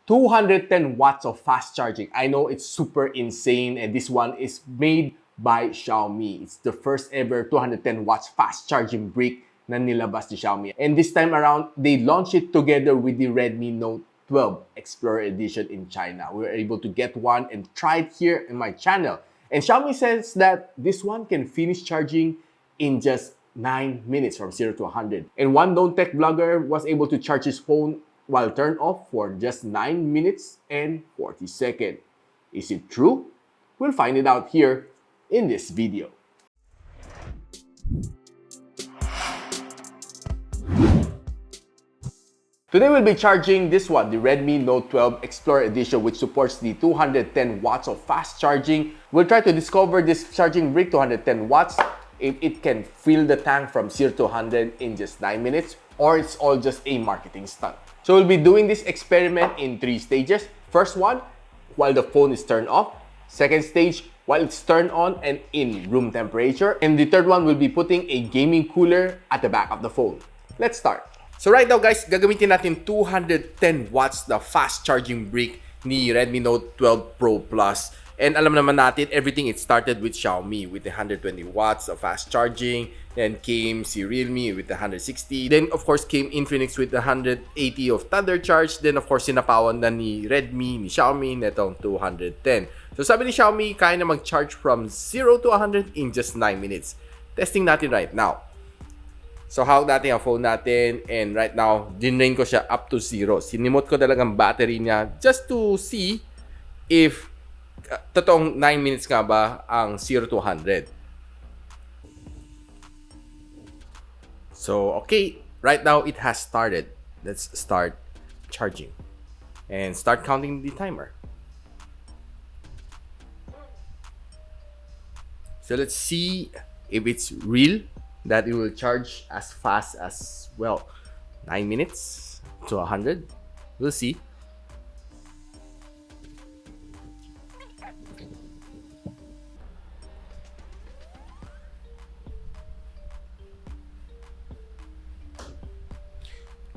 210 watts of fast charging. I know it's super insane, and this one is made by Xiaomi. It's the first ever 210 watts fast charging brick na nilabas ni Xiaomi. And this time around, they launched it together with the Redmi Note 12 Explorer Edition in China. We were able to get one and try it here in my channel. And Xiaomi says that this one can finish charging in just 9 minutes from 0 to 100. And one known tech blogger was able to charge his phone while turned off for just 9 minutes and 40 seconds. Is it true? We'll find it out here in this video. Today we'll be charging this one, the Redmi Note 12 Explorer Edition, which supports the 210 watts of fast charging. We'll try to discover this charging brick 210 watts, if it can fill the tank from 0 to 100 in just 9 minutes, or it's all just a marketing stunt. So we'll be doing this experiment in 3 stages. First one, while the phone is turned off. Second stage, while it's turned on and in room temperature. And the third one will be putting a gaming cooler at the back of the phone. Let's start. So right now guys, gagamitin natin 210 watts na fast charging brick ni Redmi Note 12 Pro Plus. And alam naman natin, everything it started with Xiaomi with the 120 watts of fast charging. Then came si Realme with the 160. Then of course came Infinix with the 180 of Thunder Charge. Then of course sinapawan na ni Redmi, ni Xiaomi netong 210. So sabi ni Xiaomi, kaya na mag-charge from 0 to 100 in just 9 minutes. Testing natin right now. So, hawak natin ang phone natin, and right now, dinrain ko siya up to 0. Sinimot ko talagang battery niya just to see if totoong 9 minutes nga ba ang 0 to 100. So, okay. Right now, it has started. Let's start charging. And start counting the timer. So, let's see if it's real that it will charge as fast as, well, 9 minutes to 100. We'll see.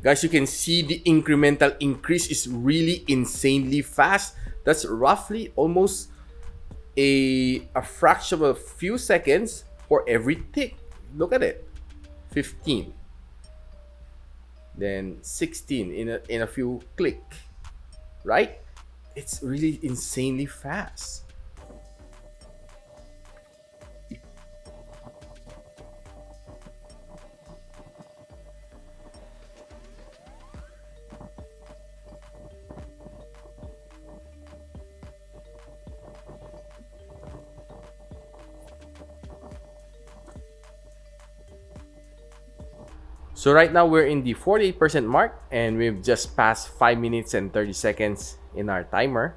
Guys, you can see the incremental increase is really insanely fast. That's roughly almost a fraction of a few seconds for every tick. Look at it. 15. Then 16 in a few click. Right? It's really insanely fast. So right now we're in the 48% mark, and we've just passed 5 minutes and 30 seconds in our timer.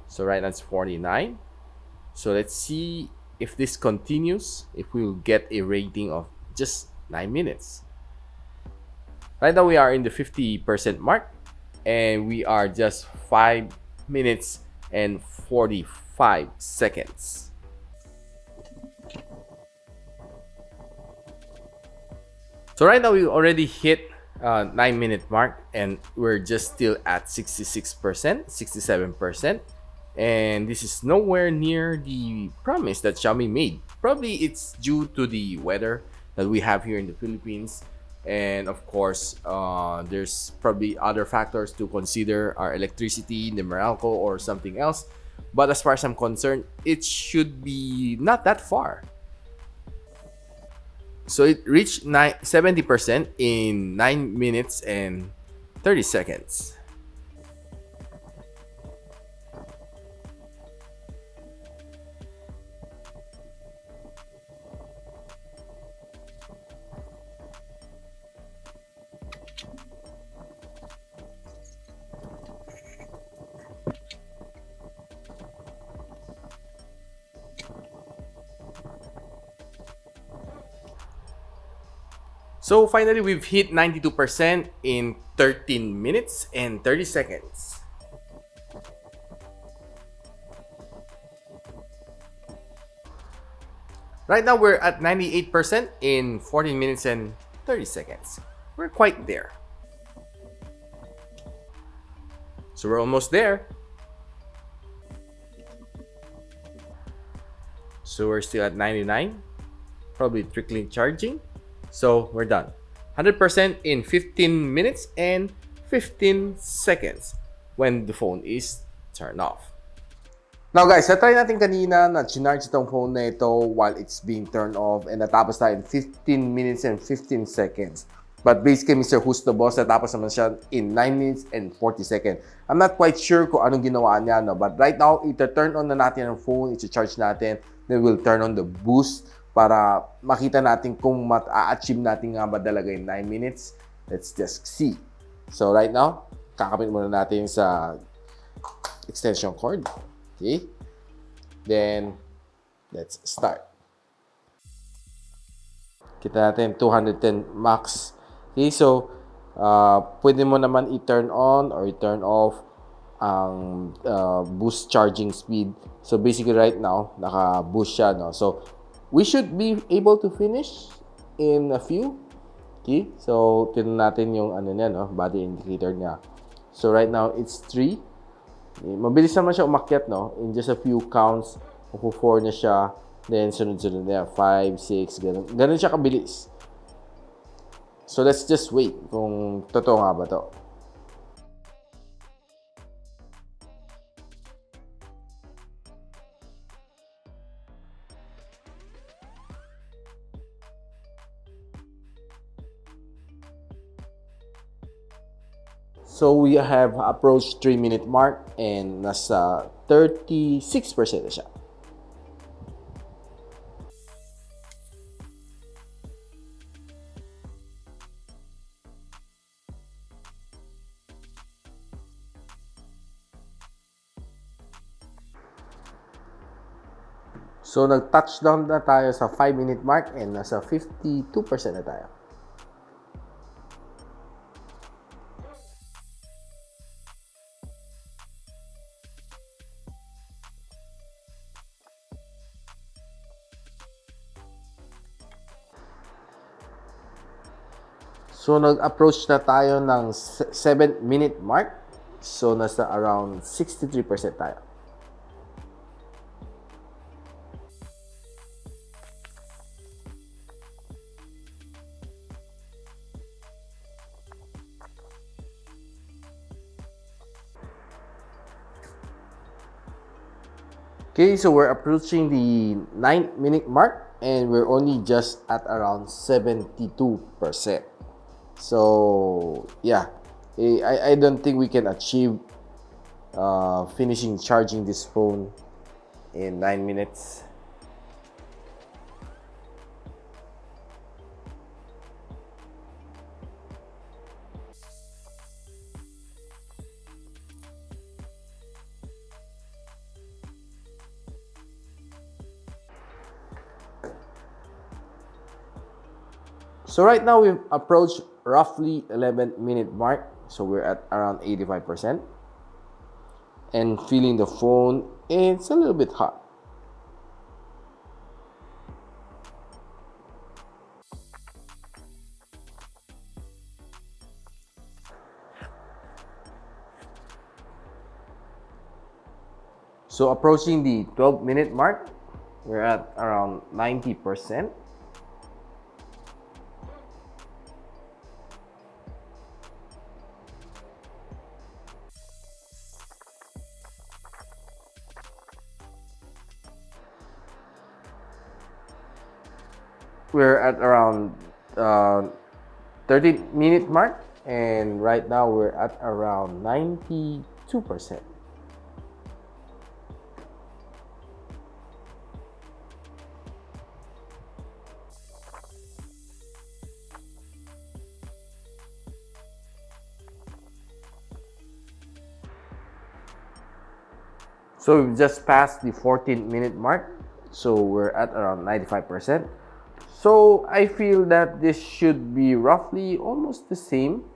So right now it's 49. So let's see if this continues, if we will get a rating of just 9 minutes. Right now we are in the 50% mark, and we are just 5 minutes and 45 seconds. So right now we already hit 9-minute mark, and we're just still at 66%, 67%. And this is nowhere near the promise that Xiaomi made. Probably it's due to the weather that we have here in the Philippines. And of course, there's probably other factors to consider, our electricity, the Meralco, or something else. But as far as I'm concerned, it should be not that far. So it reached 70% in 9 minutes and 30 seconds. So finally, we've hit 92% in 13 minutes and 30 seconds. Right now, we're at 98% in 14 minutes and 30 seconds. We're quite there. So we're almost there. So we're still at 99. Probably trickling charging. So we're done. 100% in 15 minutes and 15 seconds when the phone is turned off. Now guys, na-try natin kanina na chinarge itong phone na ito while it's being turned off and natapos tayo in 15 minutes and 15 seconds. But basically, Mr. Who's the Boss, natapos naman siya in 9 minutes and 40 seconds. I'm not quite sure kung anong ginawa niya, no? But right now, ita-turn on na natin ang phone, ita-charge natin, then we'll turn on the boost para makita natin kung ma-achieve natin nga ba talaga in 9 minutes. Let's just see. So right now, kakapit muna natin sa extension cord. Okay? Then, let's start. Kita natin 210 max. Okay, so pwede mo naman i-turn on or i-turn off ang boost charging speed. So basically right now, naka-boost siya, no? So we should be able to finish in a few. Okay, so tingnan natin yung ano niya, no? Body indicator niya. So right now, it's 3. Mabilis naman siya umakyat, no? In just a few counts, upo 4 na siya. Then, sunod-sunod na 5, 6, ganun. Ganun siya kabilis. So, let's just wait kung totoo nga ba to. So, we have approached 3-minute mark and nasa 36% na siya. So, nag-touchdown na tayo sa 5-minute mark and nasa 52% na tayo. So, nag-approach na tayo ng 7-minute mark. So, nasa around 63% tayo. Okay, so we're approaching the 9-minute mark and we're only just at around 72%. So, yeah, I don't think we can achieve finishing charging this phone in 9 minutes. So right now we've approached roughly 11-minute mark. So we're at around 85%. And feeling the phone, it's a little bit hot. So approaching the 12-minute mark, we're at around 90%. We're at around 30-minute mark and right now we're at around 92%. So we've just passed the 14-minute mark. So we're at around 95%. So I feel that this should be roughly almost the same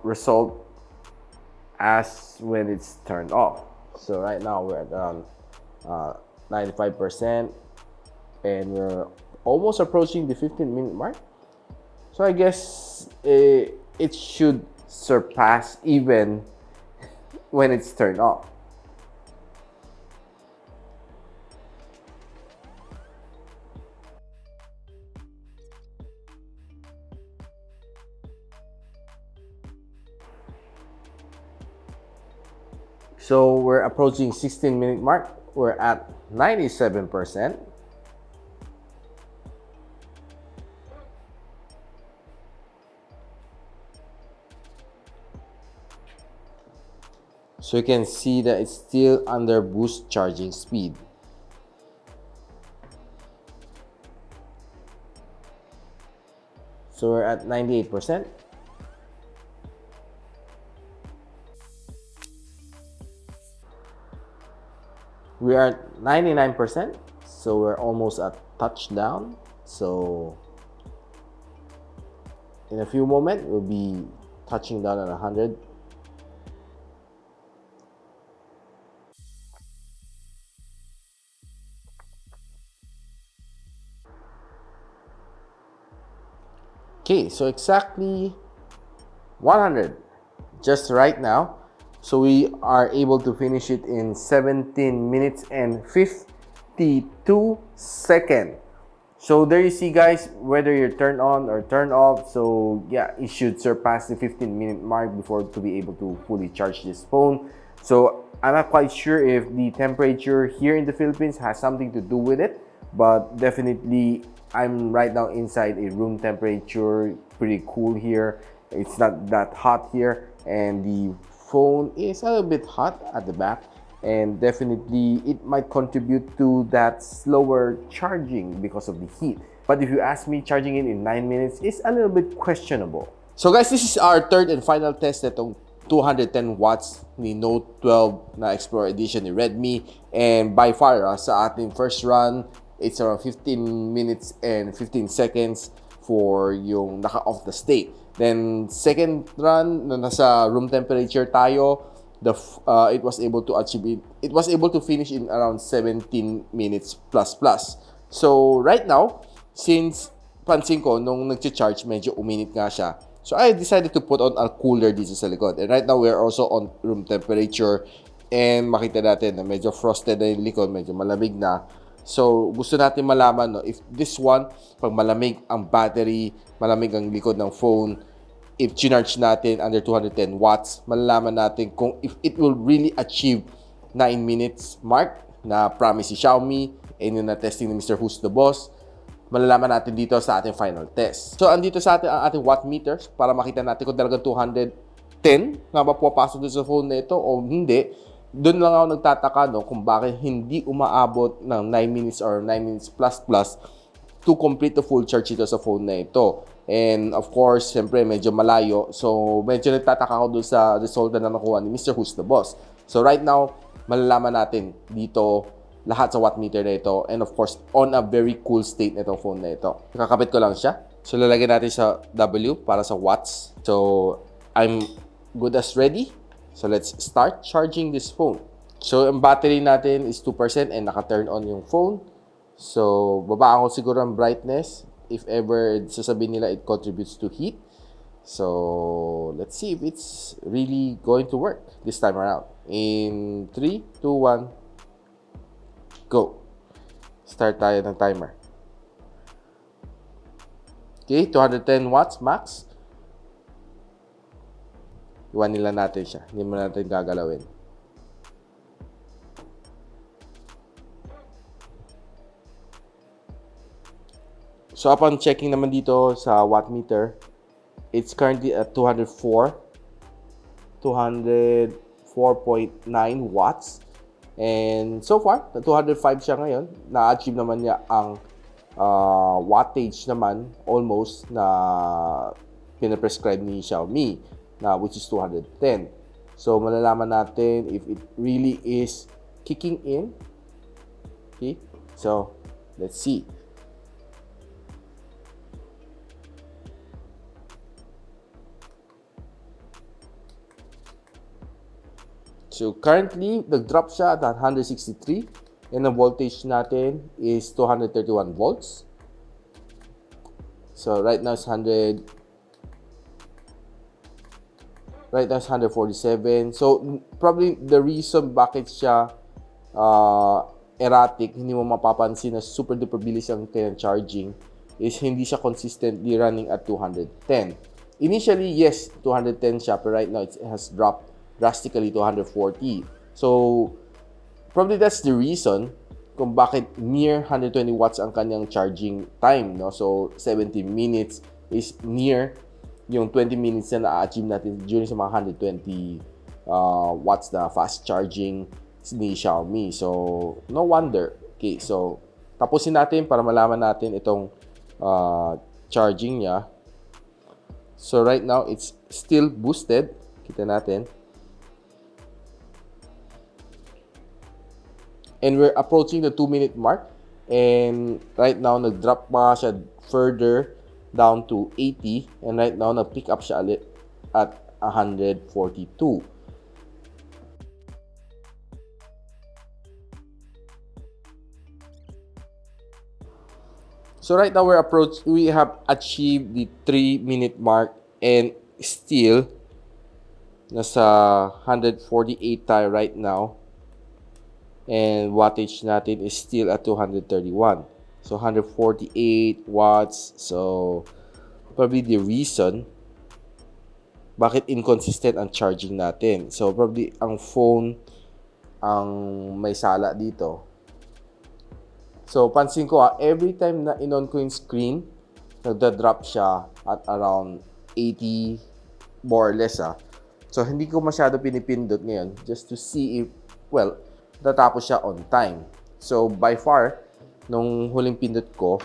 result as when it's turned off. So right now we're at around 95% and we're almost approaching the 15-minute mark. So I guess it should surpass even when it's turned off. So we're approaching 16-minute mark. We're at 97%. So you can see that it's still under boost charging speed. So we're at 98%. We are at 99%. So we're almost at touchdown. So in a few moments, we'll be touching down at 100. Okay, so exactly 100 just right now. So we are able to finish it in 17 minutes and 52 seconds. So there you see, guys, whether you're turned on or turned off. So yeah, it should surpass the 15-minute mark before to be able to fully charge this phone. So I'm not quite sure if the temperature here in the Philippines has something to do with it, but definitely I'm right now inside a room temperature, pretty cool here. It's not that hot here, and the phone is a little bit hot at the back, and definitely it might contribute to that slower charging because of the heat. But if you ask me, charging it in 9 minutes is a little bit questionable. So guys, this is our third and final test nitong 210 watts ni Note 12 na Explorer Edition ni Redmi. And by far, sa ating first run, it's around 15 minutes and 15 seconds for yung naka-off the state. Then, second run, na nasa room temperature tayo, it was able to achieve it. It was able to finish in around 17 minutes plus plus. So, right now, since pansin ko, nung nag-charge, medyo uminit nga siya. So, I decided to put on a cooler dito sa likod. And right now, we're also on room temperature. And makita natin na medyo frosted na yung likod, medyo malamig na. So, gusto natin malaman, no, if this one, pag malamig ang battery, malamig ang likod ng phone, if charge natin under 210 watts, malalaman natin kung if it will really achieve 9 minutes mark na promise si Xiaomi and yung na-testing ni Mr. Who's the Boss. Malalaman natin dito sa ating final test. So, andito sa atin ang ating watt meters para makita natin kung talagang 210 nga ba pupasok sa phone na ito o hindi. Doon lang ako nagtataka, no, kung bakit hindi umaabot ng 9 minutes or 9 minutes plus plus to complete the full charge ito sa phone na ito. And of course, siyempre medyo malayo. So medyo nagtataka ako doon sa result na nakuha ni Mr. Who's the Boss. So right now, malalaman natin dito lahat sa watt meter na ito. And of course, on a very cool state na itong phone na ito. Kakapit ko lang siya. So lalagyan natin sa W para sa watts. So I'm good as ready. So let's start charging this phone. So ang battery natin is 2% and naka-turn on yung phone. So babaan ko siguro ang brightness. If ever sasabihin nila it contributes to heat. So let's see if it's really going to work this time around. In 3, 2, 1, go. Start tayo ng timer. Okay, 210 watts max. Iwan nila natin siya. Hindi mo natin gagalawin. So upon checking naman dito sa watt meter, it's currently at 204.9 watts. And so far, na 205 siya ngayon. Na-achieve naman niya ang wattage naman almost na pinaprescribe ni Xiaomi, na which is 210. So malalaman natin if it really is kicking in. Okay, so let's see. So currently, nag-drop siya at 163 and ang voltage natin is 231 volts. So right now it's 100. Right now, it's 147. So, probably the reason bakit siya erratic, hindi mo mapapansin na super duper bilis ang kanyang charging is hindi siya consistently running at 210. Initially, yes, 210 siya, but right now it has dropped drastically to 140. So, probably that's the reason kung bakit near 120 watts ang kanyang charging time, no? So, 70 minutes is near yung 20 minutes na na-achieve natin during sa mga 120 watts na fast charging ni Xiaomi. So, no wonder. Okay, so, tapusin natin para malaman natin itong charging niya. So, right now, it's still boosted. Kita natin. And we're approaching the 2-minute mark. And right now, nag-drop pa siya further down to 80. And right now, nag-pick up siya ulit at 142. So right now, we have achieved the 3-minute mark. And still, nasa 148 tayo right now. And wattage natin is still at 231. So, 148 watts. So, probably the reason bakit inconsistent ang charging natin. So, probably ang phone ang may sala dito. So, pansin ko every time na in-on ko yung screen, nagda-drop siya at around 80 more or less. So, hindi ko masyado pinipindot ngayon just to see if, well, natapos siya on time. So, by far, nung huling pindot ko,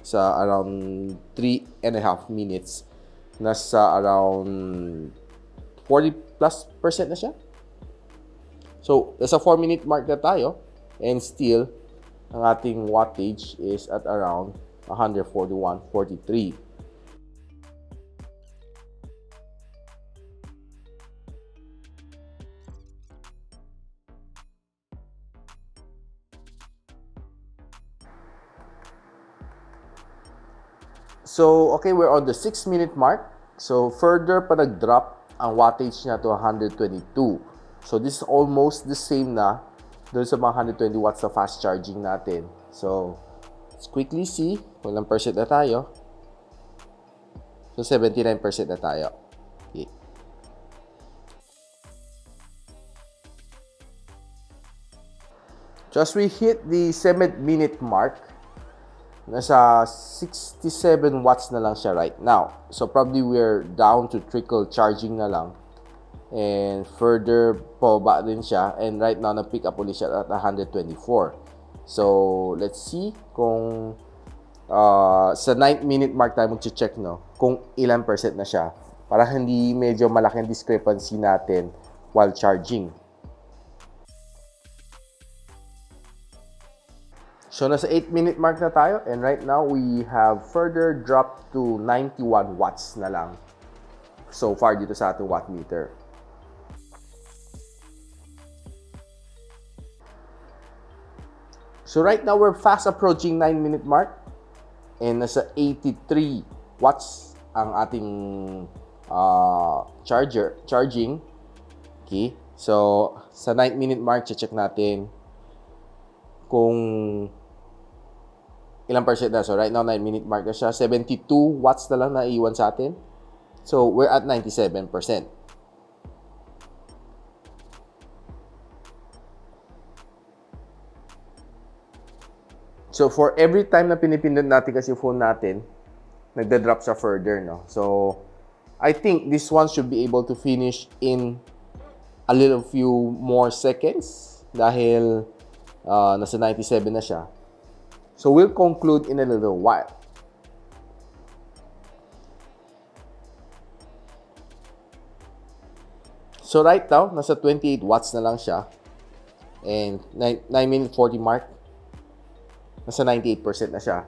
sa around 3.5 minutes, nasa around 40+% na siya. So, nasa 4-minute mark na tayo, and still, ang ating wattage is at around 141.43. So, okay, we're on the 6-minute mark. So, further pa nag-drop ang wattage niya to 122. So, this is almost the same na doon sa mga 120 watts na fast charging natin. So, let's quickly see kung ilang percent na tayo. So, 79% na tayo. Okay. So, as we hit the 7-minute mark, nasa 67 watts na lang siya right now. So, probably we're down to trickle charging na lang. And further pababa din siya. And right now, na-pick up ulit siya at 124. So, let's see kung sa 9-minute mark tayo mag-check, no? Kung ilang percent na siya. Para hindi medyo malaking discrepancy natin while charging. So, nasa 8-minute mark na tayo. And right now, we have further dropped to 91 watts na lang so far dito sa ating watt meter. So, right now, we're fast approaching 9-minute mark. And nasa 83 watts ang ating charging. Okay. So, sa 9-minute mark, check natin kung ilang percent na. So, right now, 9-minute mark na siya. 72 watts na lang na iwan sa atin. So, we're at 97%. So, for every time na pinipindot natin kasi phone natin, nagda-drop siya further, no? So, I think this one should be able to finish in a little few more seconds dahil nasa 97 na siya. So, we'll conclude in a little while. So, right now, nasa 28 watts na lang siya. And 9-minute 40 mark, nasa 98% na siya.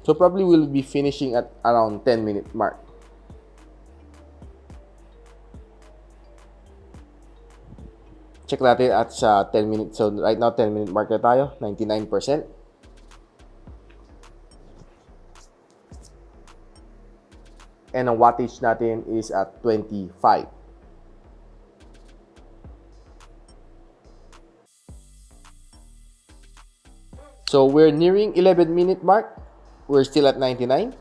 So, probably we'll be finishing at around 10-minute mark. Check natin at sa 10 minutes. So, right now, 10-minute mark na tayo. 99%. and ang wattage natin is at 25. So we're nearing 11-minute mark. We're still at 99.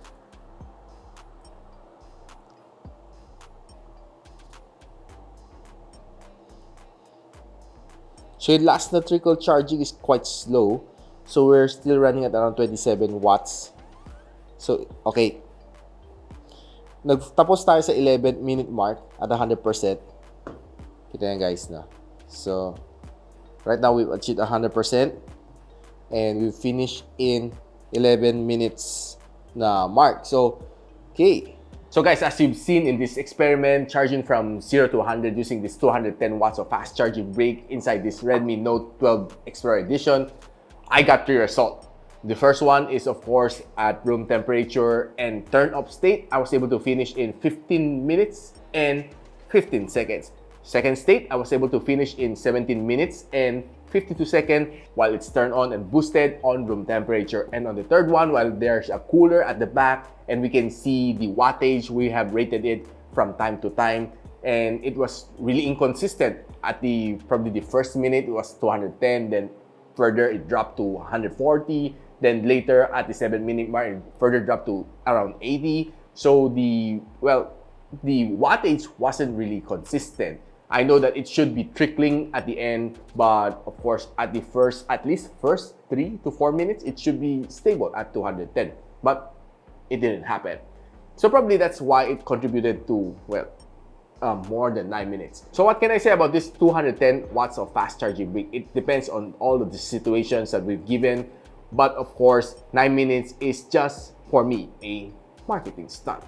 So yung last na trickle charging is quite slow. So we're still running at around 27 watts. So, okay. Nagtapos tayo sa 11-minute mark at 100%. Kita yan guys na. So, right now we've achieved 100%. And we finished in 11 minutes na mark. So, okay. So guys, as you've seen in this experiment, charging from 0 to 100 using this 210 watts of fast charging brick inside this Redmi Note 12 Explorer Edition, I got 3 results. The first one is, of course, at room temperature and turn-up state, I was able to finish in 15 minutes and 15 seconds. Second state, I was able to finish in 17 minutes and 52 seconds while it's turned on and boosted on room temperature. And on the third one, while there's a cooler at the back and we can see the wattage, we have rated it from time to time. And it was really inconsistent. At probably the first minute, it was 210, then further it dropped to 140. Then later at the 7-minute mark, it further dropped to around 80. So the wattage wasn't really consistent. I know that it should be trickling at the end, but of course, at least first 3 to 4 minutes, it should be stable at 210. But it didn't happen. So probably that's why it contributed to, well, more than 9 minutes. So what can I say about this 210 watts of fast charging brick? It depends on all of the situations that we've given. But of course, 9 minutes is just, for me, a marketing stunt.